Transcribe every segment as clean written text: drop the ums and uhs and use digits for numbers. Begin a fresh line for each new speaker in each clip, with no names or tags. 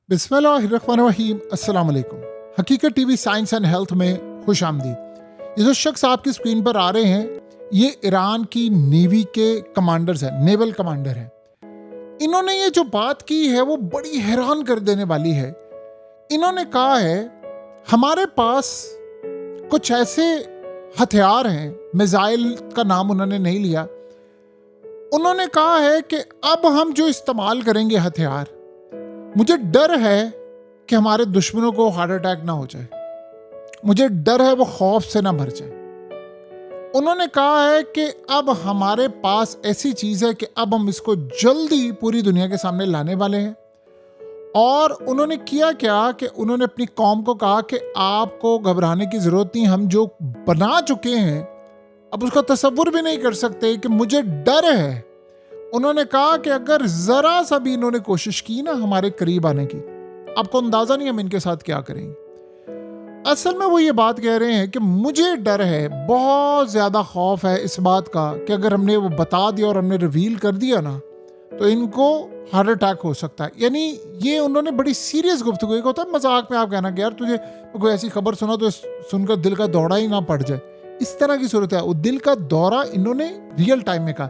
बिस्मिल्लाहिर्रहमानिर्रहीम। अस्सलाम वालेकुम। हकीकत टीवी साइंस एंड हेल्थ में खुश आमदीद। ये जो शख्स आपकी स्क्रीन पर आ रहे हैं, ये ईरान की नेवी के कमांडर्स हैं, नेवल कमांडर हैं। इन्होंने ये जो बात की है वो बड़ी हैरान कर देने वाली है। इन्होंने कहा है हमारे पास कुछ ऐसे हथियार हैं, मिसाइल का नाम उन्होंने नहीं लिया। उन्होंने कहा है कि अब हम जो इस्तेमाल करेंगे हथियार, मुझे डर है कि हमारे दुश्मनों को हार्ट अटैक ना हो जाए, मुझे डर है वो खौफ से ना मर जाए। उन्होंने कहा है कि अब हमारे पास ऐसी चीज है कि अब हम इसको जल्दी पूरी दुनिया के सामने लाने वाले हैं। और उन्होंने किया क्या कि उन्होंने अपनी कौम को कहा कि आपको घबराने की जरूरत नहीं, हम जो बना चुके हैं अब उसका तसव्वुर भी नहीं कर सकते कि मुझे डर है। उन्होंने कहा कि अगर जरा सा भी इन्होंने कोशिश की ना हमारे करीब आने की, आपको अंदाजा नहीं हम इनके साथ क्या करेंगे। असल में वो ये बात कह रहे हैं कि मुझे डर है, बहुत ज्यादा खौफ है इस बात का कि अगर हमने वो बता दिया और हमने रिवील कर दिया ना तो इनको हार्ट अटैक हो सकता है। यानी ये उन्होंने बड़ी सीरियस गुफ्तगू, एक होता है मजाक में आप कहना कि यार तुझे कोई ऐसी खबर सुना तो सुनकर दिल का दौरा ही ना पड़ जाए, इस तरह की सूरत है। वो दिल का दौरा इन्होंने रियल टाइम में कहा।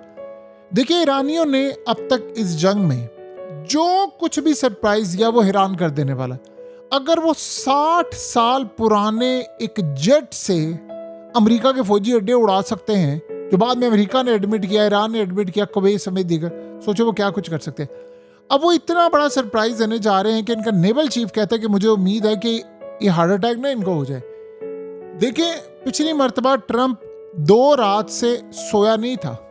देखिए, ईरानियों ने अब तक इस जंग में जो कुछ भी सरप्राइज दिया वो हैरान कर देने वाला। अगर वो 60 साल पुराने एक जेट से अमेरिका के फौजी अड्डे उड़ा सकते हैं, जो बाद में अमेरिका ने एडमिट किया, ईरान ने एडमिट किया, कुवैत समेत दीगर, सोचो वो क्या कुछ कर सकते हैं। अब वो इतना बड़ा सरप्राइज देने जा रहे हैं कि इनका नेवल चीफ कहता है कि मुझे उम्मीद है कि ये हार्ट अटैक ना इनको हो जाए। देखिए, पिछली मर्तबा ट्रंप 2 रात से सोया नहीं था।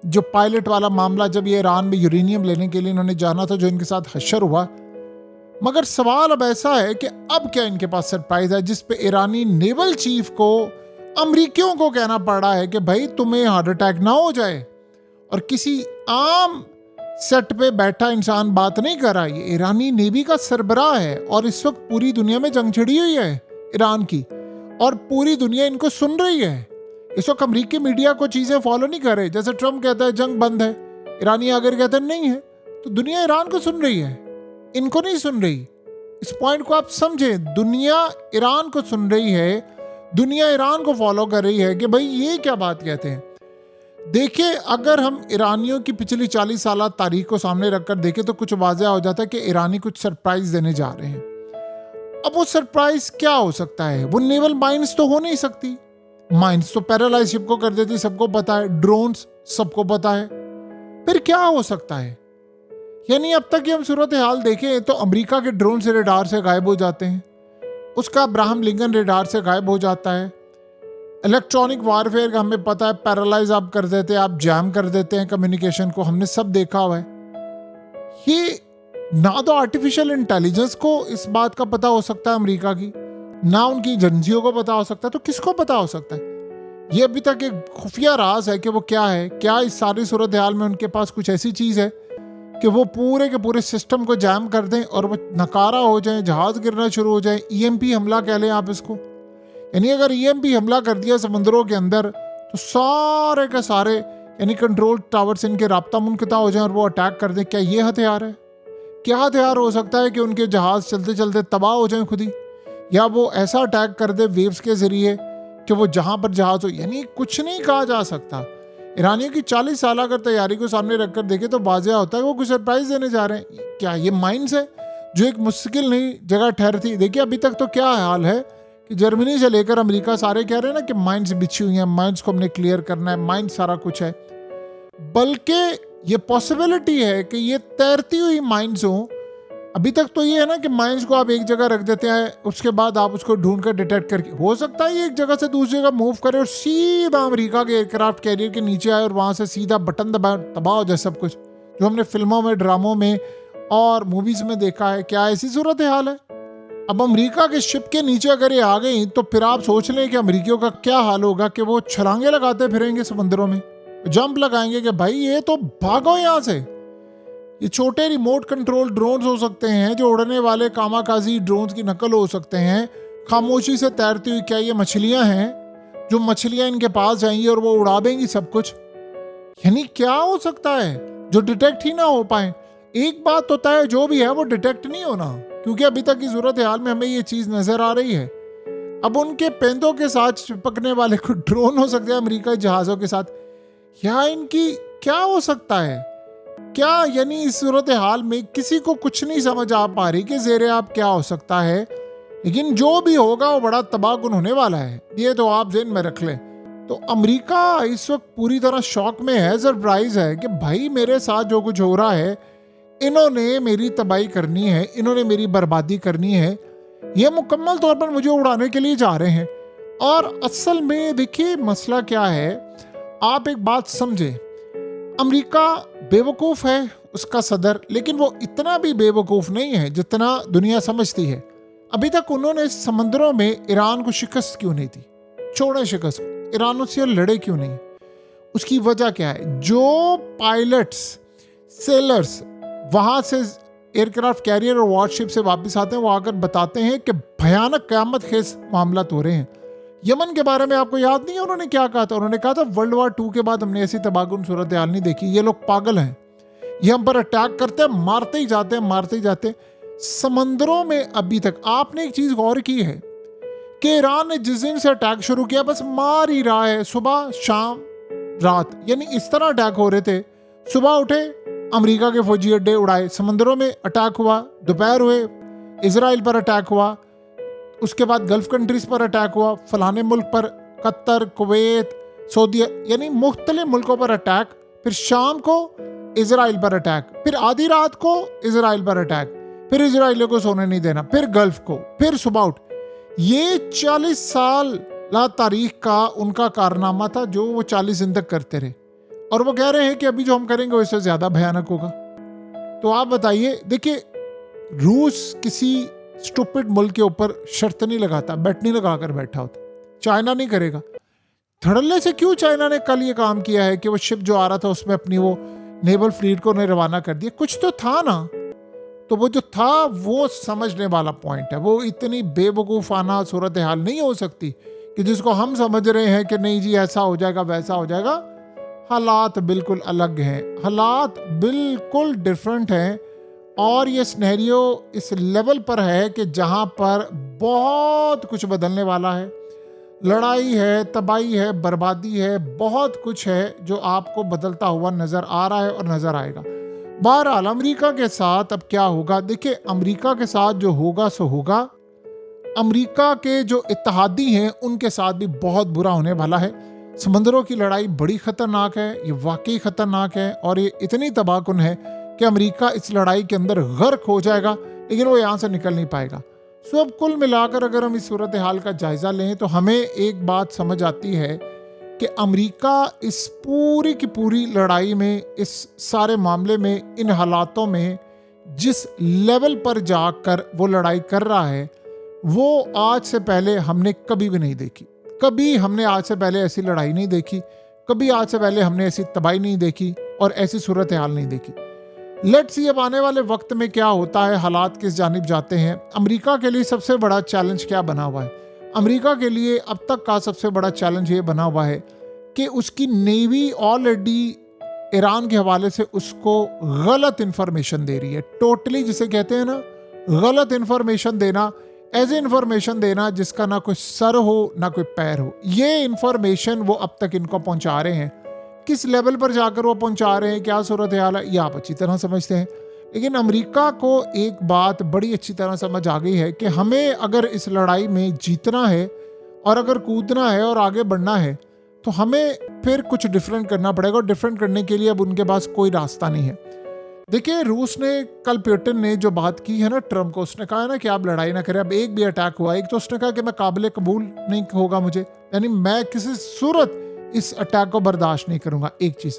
जो पायलट वाला मामला, जब ये ईरान में यूरेनियम लेने के लिए इन्होंने जाना था, जो इनके साथ हश्र हुआ। मगर सवाल अब ऐसा है कि अब क्या इनके पास सरप्राइज है जिस पे ईरानी नेवल चीफ को अमरीकियों को कहना पड़ रहा है कि भाई तुम्हें हार्ट अटैक ना हो जाए। और किसी आम सेट पे बैठा इंसान बात नहीं कर रहा, ये ईरानी नेवी का सरबराह है। और इस वक्त पूरी दुनिया में जंग छिड़ी हुई है ईरान की, और पूरी दुनिया इनको सुन रही है। इस वक्त अमरीकी मीडिया को चीजें फॉलो नहीं कर रहे। जैसे ट्रंप कहता है जंग बंद है, ईरानी आकर कहते हैं नहीं है, तो दुनिया ईरान को सुन रही है, इनको नहीं सुन रही। इस पॉइंट को आप समझें, दुनिया ईरान को सुन रही है, दुनिया ईरान को फॉलो कर रही है कि भाई ये क्या बात कहते हैं। देखिए, अगर हम ईरानियों की पिछली 40 साल तारीख को सामने रखकर देखें तो कुछ वाज़ह हो जाता है कि ईरानी कुछ सरप्राइज देने जा रहे हैं। अब वो सरप्राइज क्या हो सकता है? वो नेवल माइंस तो हो नहीं सकती। माइंस तो पैरालाइज शिप को कर देती, सबको पता है। ड्रोन्स सबको पता है। फिर क्या हो सकता है? यानी अब तक की हम सूरत हाल देखें तो अमेरिका के ड्रोन से रेडार से गायब हो जाते हैं, उसका अब्राहम लिंकन रेडार से गायब हो जाता है। इलेक्ट्रॉनिक वारफेयर का हमें पता है, पैरालाइज आप कर देते हैं, आप जैम कर देते हैं कम्युनिकेशन को, हमने सब देखा हुआ है। ये ना तो आर्टिफिशियल इंटेलिजेंस को इस बात का पता हो सकता है अमेरिका की, ना उनकी एजेंसियों को पता हो सकता है, तो किसको पता हो सकता है? ये अभी तक एक खुफिया राज है कि वो क्या है। क्या इस सारी सूरत हाल में उनके पास कुछ ऐसी चीज है कि वो पूरे के पूरे सिस्टम को जैम कर दें और वो नकारा हो जाए, जहाज गिरना शुरू हो जाए, ईएमपी हमला कह लें आप इसको। यानी अगर ईएमपी हमला कर दिया समंदरों के अंदर तो सारे के सारे यानी कंट्रोल टावर से इनके राब्ता मुनक़ता हो जाए और वो अटैक कर दें। क्या ये हथियार है? क्या हथियार हो सकता है कि उनके जहाज चलते चलते तबाह हो जाएं खुद ही, या वो ऐसा अटैक कर दे वेव्स के जरिए कि वो जहां पर जहाज हो। यानी कुछ नहीं कहा जा सकता। ईरानियों की 40 साल अगर तैयारी को सामने रखकर देखे तो वाज़ेह होता है वो कुछ सरप्राइज देने जा रहे हैं। क्या ये माइंस है जो एक मुश्किल नहीं जगह ठहरती? देखिए, अभी तक तो क्या हाल है कि जर्मनी से लेकर अमेरिका सारे कह रहे हैं ना कि माइंस बिछी हुई हैं, माइंस को हमने क्लियर करना है, माइंस सारा कुछ है। बल्कि ये पॉसिबिलिटी है कि ये तैरती हुई माइंस हो। अभी तक तो ये है ना कि माइंस को आप एक जगह रख देते हैं, उसके बाद आप उसको ढूंढ कर डिटेक्ट करके, हो सकता है ये एक जगह से दूसरी जगह मूव करे और सीधा अमेरिका के एयरक्राफ्ट कैरियर के नीचे आए और वहां से सीधा बटन दबा तबाह हो जाए सब कुछ, जो हमने फिल्मों में, ड्रामों में और मूवीज में देखा है। क्या ऐसी सूरत हाल है? अब अमेरिका के शिप के नीचे अगर ये आ गई तो फिर आप सोच लें कि अमेरिकियों का क्या हाल होगा कि वो छलांगे लगाते फिरेंगे समंदरों में, जंप लगाएंगे कि भाई ये तो भागो यहाँ से। ये छोटे रिमोट कंट्रोल ड्रोन्स हो सकते हैं, जो उड़ने वाले कामाकाजी ड्रोन्स की नकल हो सकते हैं, खामोशी से तैरती हुई। क्या ये मछलियां हैं जो मछलियां इनके पास जाएंगी और वो उड़ा देंगी सब कुछ? यानी क्या हो सकता है जो डिटेक्ट ही ना हो पाए? एक बात होता है जो भी है वो डिटेक्ट नहीं होना, क्योंकि अभी तक की सूरत हाल में हमें ये चीज़ नज़र आ रही है। अब उनके पेंदों के साथ चिपकने वाले कुछ ड्रोन हो सकते हैं अमेरिकी जहाज़ों के साथ, या इनकी क्या हो सकता है? क्या यानी इस सूरत हाल में किसी को कुछ नहीं समझ आ पा रही कि ज़ेरे आप क्या हो सकता है, लेकिन जो भी होगा वो बड़ा तबाहकुन होने वाला है, ये तो आप ज़हन में रख लें। तो अमेरिका इस वक्त पूरी तरह शॉक में है, सरप्राइज है कि भाई मेरे साथ जो कुछ हो रहा है, इन्होंने मेरी तबाही करनी है, इन्होंने मेरी बर्बादी करनी है, ये मुकम्मल तौर पर मुझे उड़ाने के लिए जा रहे हैं। और असल में देखिए मसला क्या है, आप एक बात समझे, अमेरिका बेवकूफ़ है उसका सदर, लेकिन वो इतना भी बेवकूफ़ नहीं है जितना दुनिया समझती है। अभी तक उन्होंने समंदरों में ईरान को शिकस्त क्यों नहीं दी? छोड़े शिकस्त को, ईरान से लड़े क्यों नहीं? उसकी वजह क्या है? जो पायलट्स सेलर्स वहाँ से एयरक्राफ्ट कैरियर और वॉरशिप से वापस आते हैं, वो आकर बताते हैं कि भयानक क़यामत खेज मामला हो रहे हैं। यमन के बारे में आपको याद नहीं है उन्होंने क्या कहा था? उन्होंने कहा था वर्ल्ड वार 2 के बाद हमने ऐसी तबाहकुन सूरत हाल नहीं देखी, ये लोग पागल हैं, ये हम पर अटैक करते हैं, मारते ही जाते हैं, मारते ही जाते हैं। समंदरों में अभी तक आपने एक चीज़ गौर की है कि ईरान ने जिस दिन से अटैक शुरू किया बस मार ही रहा है, सुबह शाम रात, यानी इस तरह अटैक हो रहे थे। सुबह उठे अमेरिका के फौजी अड्डे उड़ाए, समंदरों में अटैक हुआ, दोपहर हुए इजराइल पर अटैक हुआ, उसके बाद गल्फ कंट्रीज पर अटैक हुआ, फलाने मुल्क पर, कतर, कुवैत, सऊदी, यानी मुख्तलिफ मुल्कों पर अटैक, फिर शाम को इजराइल पर अटैक, फिर आधी रात को इजराइल पर अटैक, फिर इजराइलियों को सोने नहीं देना, फिर गल्फ को, फिर सुबह उठ। ये 40 साल ला तारीख का उनका कारनामा था जो वो 40 दिन तक करते रहे, और वो कह रहे हैं कि अभी जो हम करेंगे उससे ज्यादा भयानक होगा। तो आप बताइए, देखिए रूस किसी स्टूपिड मुल्क के ऊपर शर्त नहीं लगाता, बेट नहीं लगा कर बैठा होता, चाइना नहीं करेगा। धड़ल्ले से क्यों चाइना ने कल ये काम किया है कि वो शिप जो आ रहा था उसमें अपनी वो नेवल फ्लीट को उन्हें रवाना कर दिया? कुछ तो था ना, तो वो जो था वो समझने वाला पॉइंट है। वो इतनी बेवकूफ़ाना सूरत हाल नहीं हो सकती कि जिसको हम समझ रहे हैं कि नहीं जी ऐसा हो जाएगा वैसा हो जाएगा। हालात बिल्कुल अलग हैं, हालात बिल्कुल डिफरेंट हैं, और ये सिनेरियो इस लेवल पर है कि जहाँ पर बहुत कुछ बदलने वाला है, लड़ाई है, तबाही है, बर्बादी है, बहुत कुछ है जो आपको बदलता हुआ नज़र आ रहा है और नज़र आएगा। बहरहाल अमेरिका के साथ अब क्या होगा? देखिए अमेरिका के साथ जो होगा सो होगा। अमेरिका के जो इत्तेहादी हैं उनके साथ भी बहुत बुरा होने वाला है। समंदरों की लड़ाई बड़ी ख़तरनाक है, ये वाकई ख़तरनाक है, और ये इतनी तबाहकुन है कि अमेरिका इस लड़ाई के अंदर गर्क हो जाएगा, लेकिन वो यहाँ से निकल नहीं पाएगा। सो अब कुल मिलाकर अगर हम इस सूरत हाल का जायज़ा लें तो हमें एक बात समझ आती है कि अमेरिका इस पूरी की पूरी लड़ाई में, इस सारे मामले में, इन हालातों में जिस लेवल पर जाकर वो लड़ाई कर रहा है वो आज से पहले हमने कभी भी नहीं देखी। कभी हमने आज से पहले ऐसी लड़ाई नहीं देखी, कभी आज से पहले हमने ऐसी तबाही नहीं देखी और ऐसी सूरत हाल नहीं देखी। लेट्स सी अब आने वाले वक्त में क्या होता है, हालात किस जानिब जाते हैं। अमेरिका के लिए सबसे बड़ा चैलेंज क्या बना हुआ है? अमेरिका के लिए अब तक का सबसे बड़ा चैलेंज ये बना हुआ है कि उसकी नेवी ऑलरेडी ईरान के हवाले से उसको गलत इंफॉर्मेशन दे रही है। टोटली जिसे कहते हैं ना, गलत इंफॉर्मेशन देना, ऐसे इंफॉर्मेशन देना जिसका ना कोई सर हो ना कोई पैर हो। ये इंफॉर्मेशन वो अब तक इनको पहुंचा रहे हैं। किस लेवल पर जाकर वो पहुंचा रहे हैं, क्या सूरत हाल है, ये आप अच्छी तरह समझते हैं। लेकिन अमेरिका को एक बात बड़ी अच्छी तरह समझ आ गई है कि हमें अगर इस लड़ाई में जीतना है और अगर कूदना है और आगे बढ़ना है तो हमें फिर कुछ डिफरेंट करना पड़ेगा, और डिफरेंट करने के लिए अब उनके पास कोई रास्ता नहीं है। देखिए रूस ने कल, पुतिन ने जो बात की है ना ट्रम्प को, उसने कहा है ना कि आप लड़ाई ना करें। अब एक भी अटैक हुआ, एक तो उसने कहा कि मैं काबिल कबूल नहीं होगा मुझे, यानी मैं किसी सूरत इस अटैक को बर्दाश्त नहीं करूंगा, एक चीज़।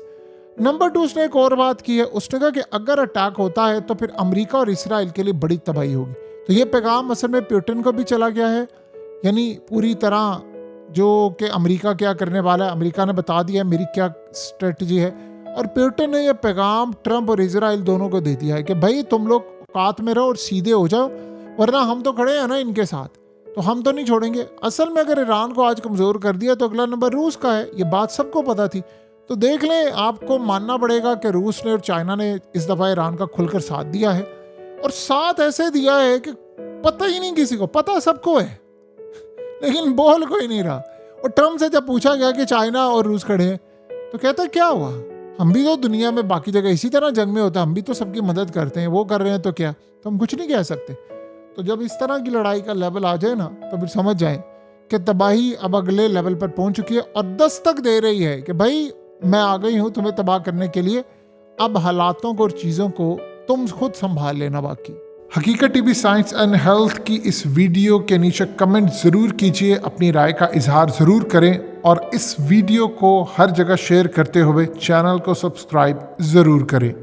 नंबर 2 उसने एक और बात की है, उसने कहा कि अगर अटैक होता है तो फिर अमेरिका और इसराइल के लिए बड़ी तबाही होगी। तो ये पैगाम असल में पुतिन को भी चला गया है, यानी पूरी तरह जो कि अमेरिका क्या करने वाला है, अमेरिका ने बता दिया है मेरी क्या स्ट्रेटजी है, और पुतिन ने यह पैगाम ट्रंप और इसराइल दोनों को दे दिया है कि भाई तुम लोग औकात में रहो और सीधे हो जाओ, वरना हम तो खड़े हैं ना इनके साथ, तो हम तो नहीं छोड़ेंगे। असल में अगर ईरान को आज कमज़ोर कर दिया तो अगला नंबर रूस का है, ये बात सबको पता थी। तो देख लें, आपको मानना पड़ेगा कि रूस ने और चाइना ने इस दफ़ा ईरान का खुलकर साथ दिया है, और साथ ऐसे दिया है कि पता ही नहीं किसी को, पता सबको है लेकिन बोल कोई नहीं रहा। और ट्रम्प से जब पूछा गया कि चाइना और रूस खड़े हैं तो कहता क्या हुआ, हम भी तो दुनिया में बाकी जगह इसी तरह जंग में होता है, हम भी तो सबकी मदद करते हैं, वो कर रहे हैं तो क्या, तो हम कुछ नहीं कह सकते। तो जब इस तरह की लड़ाई का लेवल आ जाए ना तो फिर समझ जाए कि तबाही अब अगले लेवल पर पहुंच चुकी है और दस्तक दे रही है कि भाई मैं आ गई हूं तुम्हें तबाह करने के लिए, अब हालातों को और चीज़ों को तुम खुद संभाल लेना। बाकी हकीकत टीवी साइंस एंड हेल्थ की इस वीडियो के नीचे कमेंट ज़रूर कीजिए, अपनी राय का इजहार ज़रूर करें और इस वीडियो को हर जगह शेयर करते हुए चैनल को सब्सक्राइब ज़रूर करें।